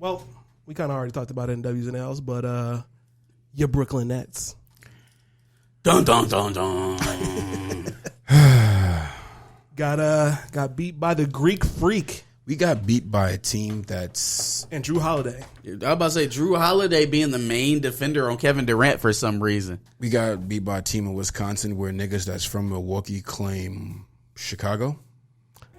Well, we kind of already talked about it in W's and L's, but your Brooklyn Nets. Dun dun dun dun. Got beat by the Greek Freak. We got beat by a team that's... And Jrue Holiday. I was about to say, Jrue Holiday being the main defender on Kevin Durant for some reason. We got beat by a team in Wisconsin where niggas that's from Milwaukee claim Chicago.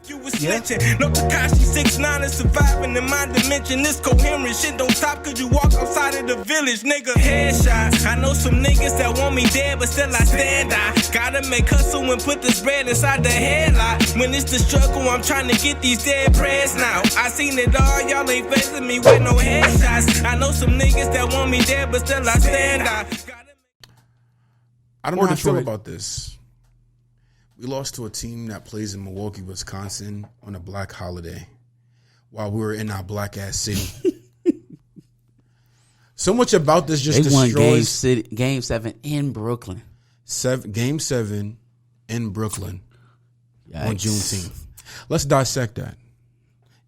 You was snitching. No Takashi 6ix9ine is surviving in my dimension. This coherent shit don't stop cause you walk outside of the village, nigga. Headshot. I know some niggas that want me dead, but still I stand. I gotta make hustle and put this bread inside the headlock. When it's the struggle, I'm trying to get these dead prayers now. I seen it all, y'all ain't facing me with no headshots. I know some niggas that want me dead, but still I stand. I don't know how I feel about this. We lost to a team that plays in Milwaukee, Wisconsin on a black holiday while we were in our black-ass city. So much about this just destroys... They won Game 7 in Brooklyn. Game 7 in Brooklyn. Yikes. On Juneteenth. Let's dissect that.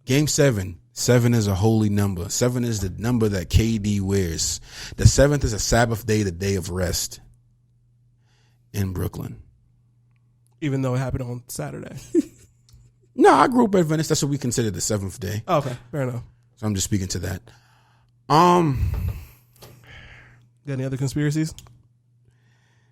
Game 7. 7 is a holy number. 7 is the number that KD wears. The 7th is a Sabbath day, the day of rest in Brooklyn. Even though it happened on Saturday. No, I grew up at Venice. That's what we consider the 7th day. Oh, okay, fair enough. So I'm just speaking to that. Got any other conspiracies?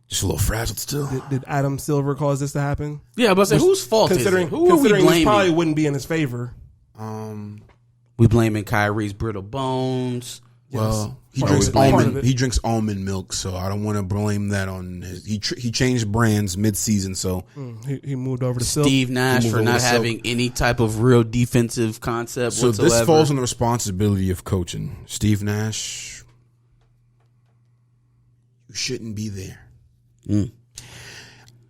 Just a little frazzled still. Did Adam Silver cause this to happen? Yeah, but whose fault is it? Who are we Considering blaming? this probably wouldn't be in his favor. We blaming Kyrie's brittle bones. Well, Yes. he drinks almond milk, so I don't want to blame that on his. He changed brands mid-season, so He moved over to Silk. Steve Nash for not having any type of real defensive concept so whatsoever. this falls on the responsibility of coaching. Steve Nash, you shouldn't be there.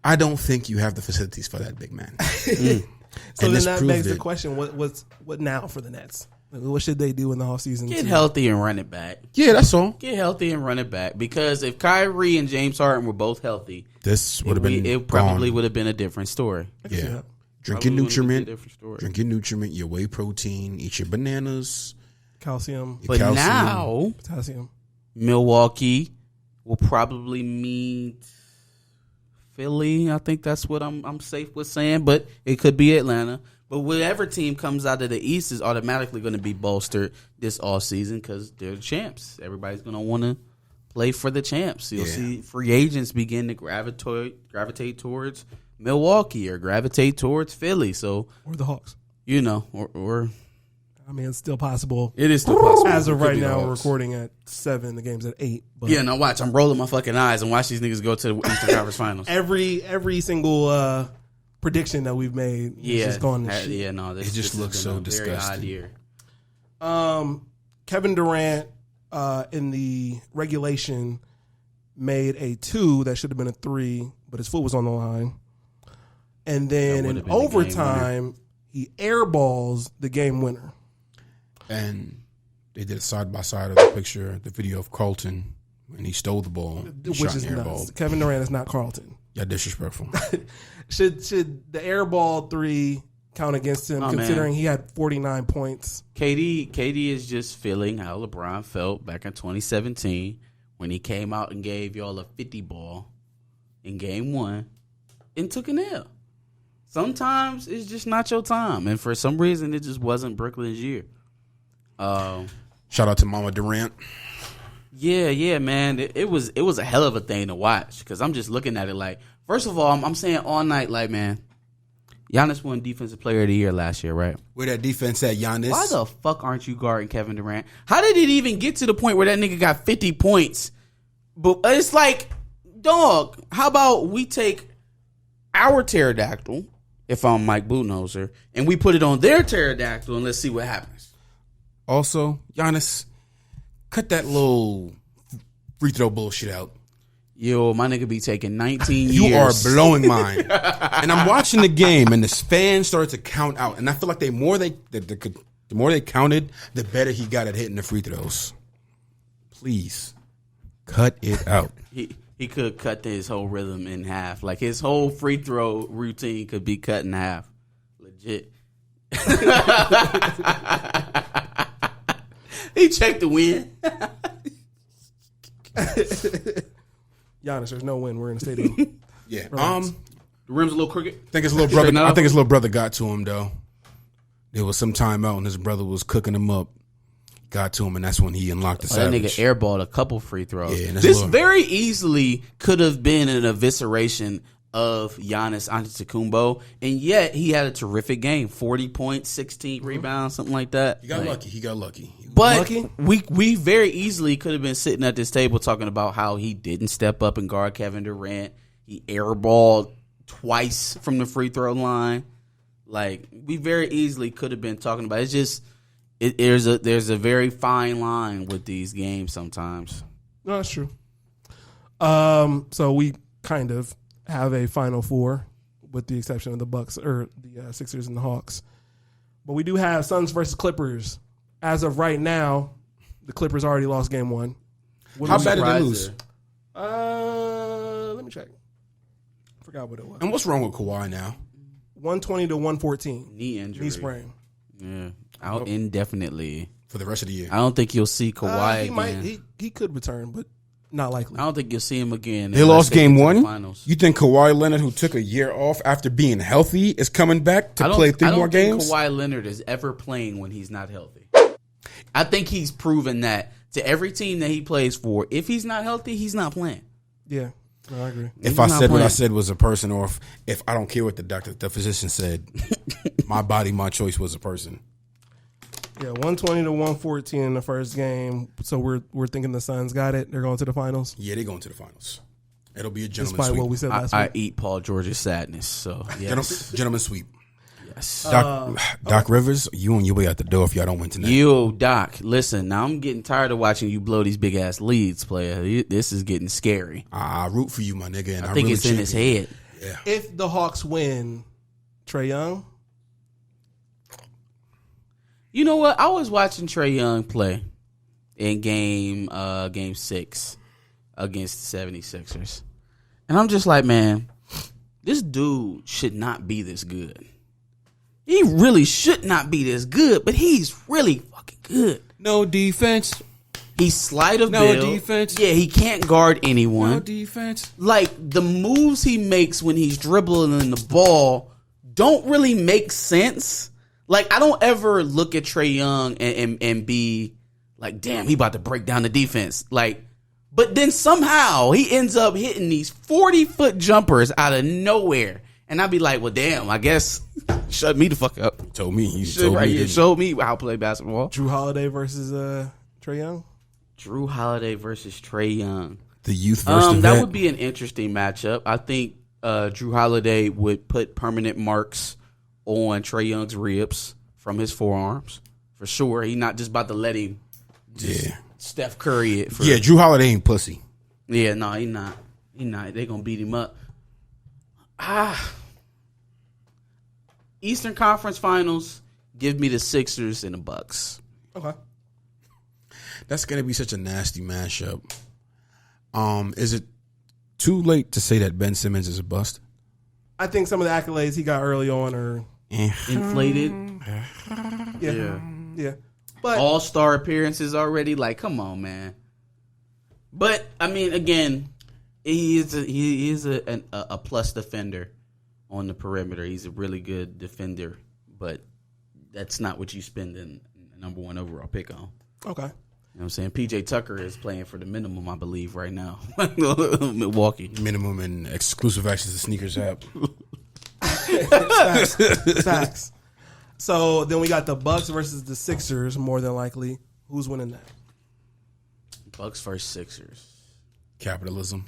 I don't think you have the facilities for that big man. So then that begs the question: what now for the Nets? What should they do in the offseason? Get healthy and run it back. Yeah, that's all. Get healthy and run it back. Because if Kyrie and James Harden were both healthy, this would have been. It probably would have been a different story. Yeah, drink your nutriment, your whey protein, eat your bananas, calcium. But now, potassium. Milwaukee will probably meet Philly. I think that's what I'm safe with saying. But it could be Atlanta. But whatever team comes out of the East is automatically going to be bolstered this offseason because they're the champs. Everybody's going to want to play for the champs. You'll see free agents begin to gravitate towards Milwaukee or gravitate towards Philly. So or the Hawks. You know, or I mean, it's still possible. It is still possible. As of right now, we're recording at 7. The game's at 8. But yeah, now watch. I'm rolling my fucking eyes and watch these niggas go to the Eastern Conference Finals. Every single prediction that we've made is just going to shit. Yeah, no, it just looks so disgusting. Very odd year. Kevin Durant in the regulation made a 2 that should have been a 3, but his foot was on the line. And then in overtime, he airballs the game winner. And they did side by side of the picture, the video of Carlton when he stole the ball, which is nuts. Kevin Durant is not Carlton. Yeah, disrespectful. Should the airball 3 count against him, considering he had 49 points? KD is just feeling how LeBron felt back in 2017 when he came out and gave y'all a 50 ball in game 1 and took an L. Sometimes it's just not your time, and for some reason it just wasn't Brooklyn's year. Shout out to Mama Durant. Yeah, man. It was a hell of a thing to watch because I'm just looking at it like, first of all, I'm saying all night, like, man, Giannis won Defensive Player of the Year last year, right? Where that defense at, Giannis? Why the fuck aren't you guarding Kevin Durant? How did it even get to the point where that nigga got 50 points? But it's like, dog, how about we take our pterodactyl, if I'm Mike Budenholzer, and we put it on their pterodactyl and let's see what happens. Also, Giannis, cut that little free throw bullshit out. Yo, my nigga be taking 19 years. You are blowing mine. And I'm watching the game, and the fans started to count out. And I feel like the more they counted, the better he got at hitting the free throws. Please, cut it out. He could cut his whole rhythm in half. Like, his whole free throw routine could be cut in half. Legit. He checked the win. Giannis, there's no win. We're in the stadium. Yeah. The rim's a little crooked. I think his little brother. I think his little brother got to him though. There was some time out, and his brother was cooking him up. Got to him, and that's when he unlocked the That savage. nigga airballed a couple free throws. Yeah, this very easily could have been an evisceration of Giannis Antetokounmpo, and yet he had a terrific game. 40 points, 16 rebounds, something like that. He got lucky. He got lucky. But lucky? we very easily could have been sitting at this table talking about how he didn't step up and guard Kevin Durant. He airballed twice from the free throw line. Like, we very easily could have been talking about it. It's just there's a very fine line with these games sometimes. No, that's true. So we kind of have a Final Four, with the exception of the Bucks or the Sixers and the Hawks. But we do have Suns versus Clippers. As of right now, the Clippers already lost game one. How bad did they lose? Let me check. Forgot what it was. And what's wrong with Kawhi now? 120 to 114. Knee injury. Knee sprain. Yeah. Out indefinitely. For the rest of the year. I don't think you'll see Kawhi again. He could return, but not likely. I don't think you'll see him again. They lost game one? Finals. You think Kawhi Leonard, who took a year off after being healthy, is coming back to play three more games? I don't think Kawhi Leonard is ever playing when he's not healthy. I think he's proven that to every team that he plays for. If he's not healthy, he's not playing. Yeah, no, I agree. If I said what I said was a person, or if I don't care what the physician said, my body, my choice was a person. Yeah, 120 to 114 in the first game. So we're thinking the Suns got it. They're going to the finals. Yeah, they're going to the finals. It'll be a gentleman's Despite sweep. what we said last week. I eat Paul George's sadness. So yes. Gentleman's sweep. Yes. Doc Rivers, you on your way out the door if y'all don't win tonight. Yo, Doc, listen, now I'm getting tired of watching you blow these big ass leads, player. This is getting scary. I root for you, my nigga. And I think really it's in his head. Yeah. If the Hawks win, Trae Young. You know what? I was watching Trae Young play in game 6 against the 76ers. And I'm just like, man, this dude should not be this good. He really should not be this good, but he's really fucking good. No defense. He's sleight of No build. defense. Yeah, he can't guard anyone. No defense. Like, the moves he makes when he's dribbling the ball don't really make sense. Like, I don't ever look at Trae Young and be like, damn, he about to break down the defense. Like, but then somehow he ends up hitting these 40-foot jumpers out of nowhere. And I'd be like, well, damn, I guess shut me the fuck up. He told me You showed me how to play basketball. Jrue Holiday versus Trae Young. Jrue Holiday versus Trae Young. The youth versus that would be an interesting matchup. I think Jrue Holiday would put permanent marks on Trae Young's ribs from his forearms for sure. He's not just about to let him Steph Curry it. Yeah, Jrue Holiday ain't pussy. Yeah, no, he not. They gonna beat him up. Eastern Conference Finals. Give me the Sixers and the Bucks. Okay. That's gonna be such a nasty mashup. Is it too late to say that Ben Simmons is a bust? I think some of the accolades he got early on are Inflated. yeah. But All-star appearances already. Like, come on, man. But I mean, again, he is a plus defender on the perimeter. He's a really good defender, but that's not what you spend in the number 1 overall pick on. okay. You know what I'm saying? PJ Tucker is playing for the minimum, I believe, right now. Milwaukee. Minimum and exclusive access to sneakers app. Facts. So then we got the Bucks versus the Sixers, more than likely. Who's winning that? Bucks versus Sixers. Capitalism.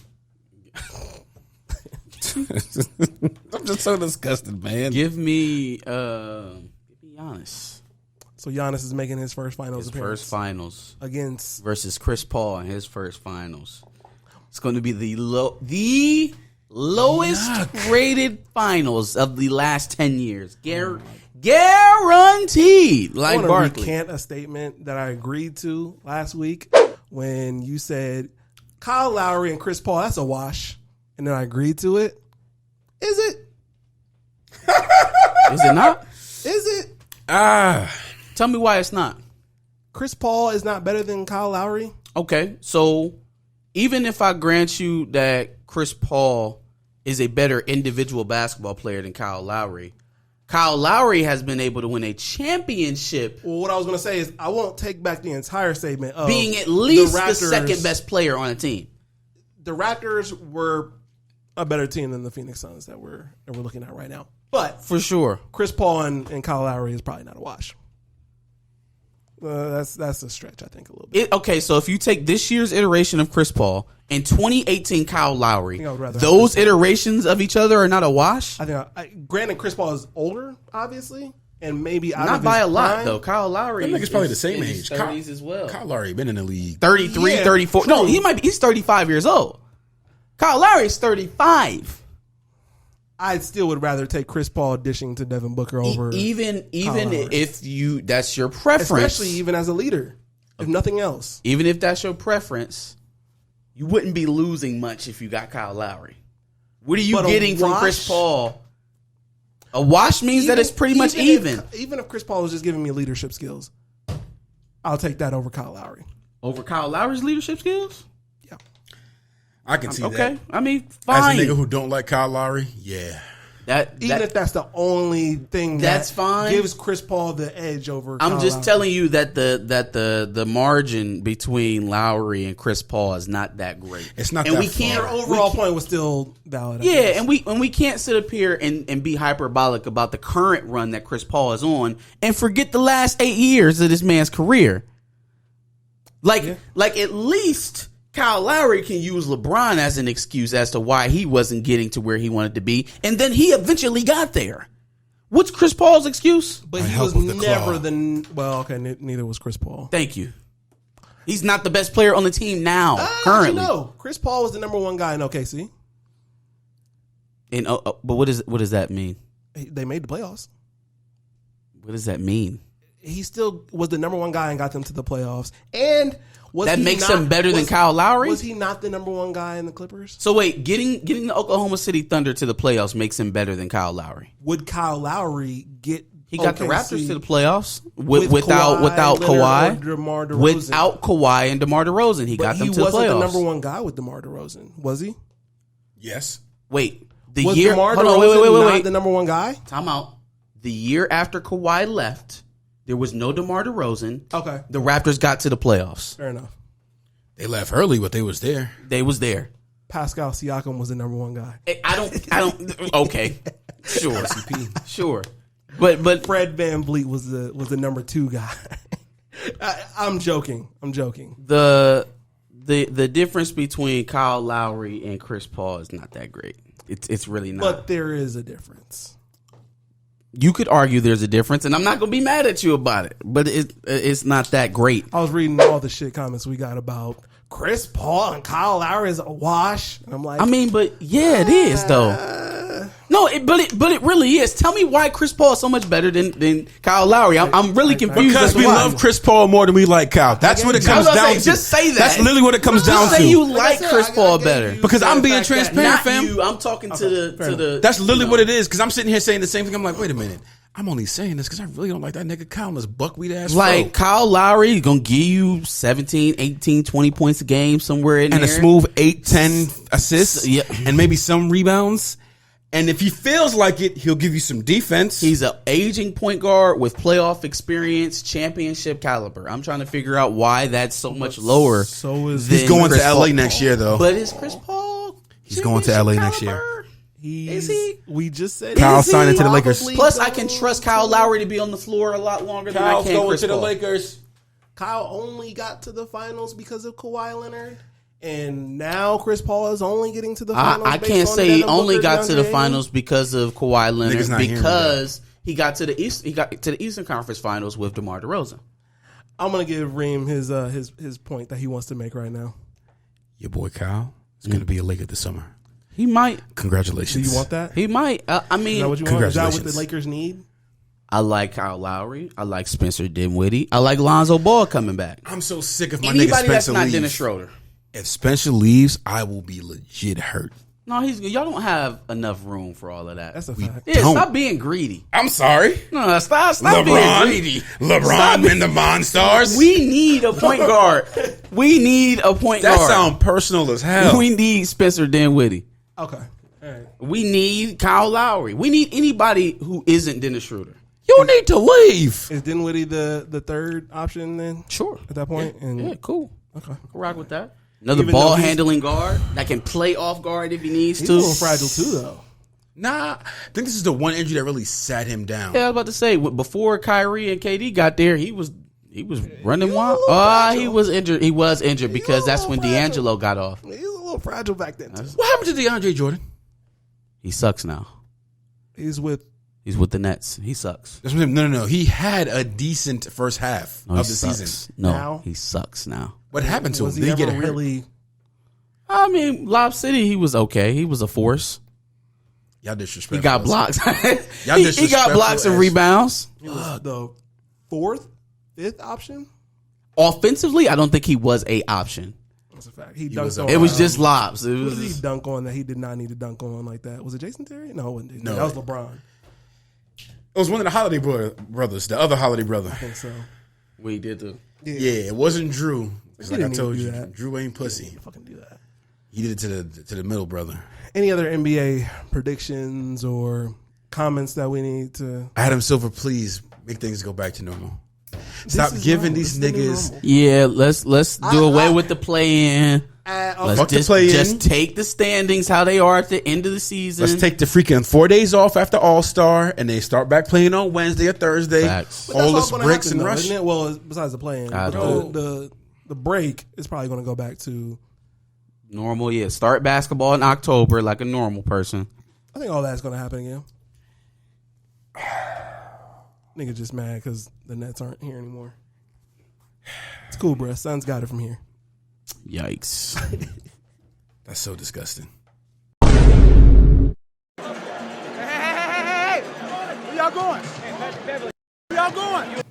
I'm just so disgusted, man. Give me Giannis. So Giannis is making his first finals His appearance. first finals. Against Versus Chris Paul in his first finals. It's going to be the lowest rated finals of the last 10 years. Guaranteed. Like I want to Barkley. recant a statement that I agreed to last week when you said Kyle Lowry and Chris Paul, that's a wash. And then I agreed to it. Is it? Is it not? Is it? Tell me why it's not. Chris Paul is not better than Kyle Lowry. Okay, so even if I grant you that Chris Paul is a better individual basketball player than Kyle Lowry has been able to win a championship. Well, what I was going to say is I won't take back the entire statement of being at least the second best player on a team. The Raptors were a better team than the Phoenix Suns that we're looking at right now. But for sure, Chris Paul and Kyle Lowry is probably not a wash. That's a stretch, I think, a little bit. Okay, so if you take this year's iteration of Chris Paul and 2018 Kyle Lowry, those iterations of each other are not a wash? I think, granted, Chris Paul is older, obviously, and maybe out not of by his a lot, prime. though. Kyle Lowry is probably the same age. 30s as well. Kyle Lowry been in the league 33, 34. True. No, he's 35 years old. Kyle Lowry's 35. I still would rather take Chris Paul dishing to Devin Booker over even if that's your preference, especially even as a leader, if nothing else. Even if that's your preference, you wouldn't be losing much if you got Kyle Lowry. What are you getting from Chris Paul? A wash means that it's pretty much even. Even if Chris Paul was just giving me leadership skills, I'll take that over Kyle Lowry. Over Kyle Lowry's leadership skills? Yeah. I can see that. Okay, I mean, fine. As a nigga who don't like Kyle Lowry, yeah. Even if that's the only thing that's that fine. Gives Chris Paul the edge over I'm Kyle just Lowry. telling you that the margin between Lowry and Chris Paul is not that great. It's not and that we can't, far. Your overall point was still valid. I yeah, guess. and we can't sit up here and be hyperbolic about the current run that Chris Paul is on and forget the last 8 years of this man's career. Like at least Kyle Lowry can use LeBron as an excuse as to why he wasn't getting to where he wanted to be, and then he eventually got there. What's Chris Paul's excuse? But he was never neither was Chris Paul. Thank you. He's not the best player on the team now, currently. No, Chris Paul was the number one guy in OKC. But what does that mean? They made the playoffs. What does that mean? He still was the number one guy and got them to the playoffs. And that makes him better than Kyle Lowry? Was he not the number one guy in the Clippers? So wait, getting the Oklahoma City Thunder to the playoffs makes him better than Kyle Lowry. Would Kyle Lowry get? He got the Raptors to the playoffs without Kawhi. DeMar DeRozan. Without Kawhi and DeMar DeRozan, he got them to the playoffs. He wasn't the number one guy with DeMar DeRozan, was he? Yes. Wait, was DeMar DeRozan not the number one guy? Time out. The year after Kawhi left, there was no DeMar DeRozan. Okay. The Raptors got to the playoffs. Fair enough. They left early, but they was there. They was there. Pascal Siakam was the number one guy. I don't. Okay, sure, sure. But Fred VanVleet was the number two guy. I'm joking. The difference between Kyle Lowry and Chris Paul is not that great. It's really not. But there is a difference. You could argue there's a difference, and I'm not going to be mad at you about it, but it's not that great. I was reading all the shit comments we got about Chris Paul and Kyle Lowry is a wash. And I'm like, I mean, but yeah, it is though. No, but it really is. Tell me why Chris Paul is so much better than Kyle Lowry. I'm really confused. Because we love Chris Paul more than we like Kyle. That's what it comes down to. Just say that. That's literally what it comes down to. Just say you like Chris Paul better. Because I'm being transparent, fam. You, I'm talking to the. That's literally what it is. Because I'm sitting here saying the same thing. I'm like, wait a minute. I'm only saying this because I really don't like that nigga Kyle. This buckwheat ass. Like Kyle Lowry going to give you 17, 18, 20 points a game somewhere in there. And a smooth 8, 10 assists. Yeah. And maybe some rebounds. And if he feels like it, he'll give you some defense. He's an aging point guard with playoff experience, championship caliber. I'm trying to figure out why that's so much lower. So is he's going to LA next year, though. But is Chris Paul? He's going to LA next year. Is he? We just said Kyle signing to the Lakers. Plus, I can trust Kyle Lowry to be on the floor a lot longer than I can Chris Paul. to the Lakers. Kyle only got to the finals because of Kawhi Leonard. And now Chris Paul is only getting to the finals. I can't say he only got to the finals because of Kawhi Leonard, because he got to the Eastern Conference Finals with DeMar DeRozan. I'm gonna give Reem his point that he wants to make right now. Your boy Kyle is going to be a Laker this summer. He might. Congratulations. Do you want that? He might. I mean, is that what you want? Is that what the Lakers need? I like Kyle Lowry. I like Spencer Dinwiddie. I like Lonzo Ball coming back. I'm so sick of my Anybody nigga Spencer that's not leaves. Dennis Schroeder. If Spencer leaves, I will be legit hurt. No, y'all don't have enough room for all of that. That's a fact. Yeah, stop being greedy. I'm sorry. No, stop being greedy. LeBron and the Monstars. We need a point guard. We need a point guard. That sounds personal as hell. We need Spencer Dinwiddie. Okay. All right. We need Kyle Lowry. We need anybody who isn't Dennis Schroeder. You need to leave. Is Dinwiddie the third option then? Sure. At that point? Yeah, cool. Okay. I can rock with that. Another Even though ball handling guard that can play off guard if he needs He's to. a little fragile too, though. Nah, I think this is the one injury that really sat him down. Yeah, I was about to say before Kyrie and KD got there, he was running wild. He was injured. He was injured because that's when D'Angelo got off. He was a little fragile back then. What happened to DeAndre Jordan? He sucks now. He's with the Nets. He sucks. That's what I'm saying. No. He had a decent first half of the season. No, Now? he sucks now. What happened to him? Was Did he he get ever hurt? really? I mean, Lob City, he was okay. He was a force. Y'all disrespectful. He got blocks. Y'all he got disrespectful blocks and as- rebounds. He was the fourth, fifth option. Offensively, I don't think he was a option. That's a fact. He dunked on. It was just lobs. It Who did was he dunk on that he did not need to dunk on like that? Was it Jason Terry? No, it wasn't. Jason No. Terry. That was LeBron. It was one of the Holiday brothers, the other Holiday brother. I think so. we did the. Yeah, it wasn't Jrue. It's He like I didn't told even you, do that. Jrue ain't pussy. Fucking do that. He did it to the middle brother. Any other NBA predictions or comments that we need to? Adam Silver, please make things go back to normal. Stop is giving normal. these This is the new niggas. normal. Yeah, let's do away with the play-in. Let's Fuck the play-in. just take the standings how they are at the end of the season. Let's take the freaking 4 days off after All-Star, and they start back playing on Wednesday or Thursday. Facts. But that's All this gonna bricks happen, and though, rush. isn't it? Well, besides the play-in, I but know. the break is probably going to go back to. Normal, yeah. Start basketball in October like a normal person. I think all that's going to happen again. Nigga just mad because the Nets aren't here anymore. It's cool, bro. Son's got it from here. Yikes. That's so disgusting. Where y'all going? Where y'all going?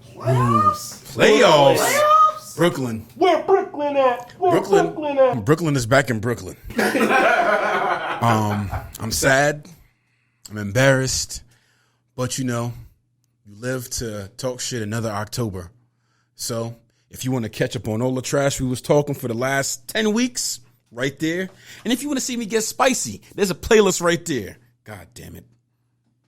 Playoffs. Brooklyn. Where Brooklyn at? Where Brooklyn. Brooklyn is back in Brooklyn. I'm sad. I'm embarrassed. But you live to talk shit another October. So if you want to catch up on all the trash we was talking for the last 10 weeks, right there. And if you want to see me get spicy, there's a playlist right there. God damn it.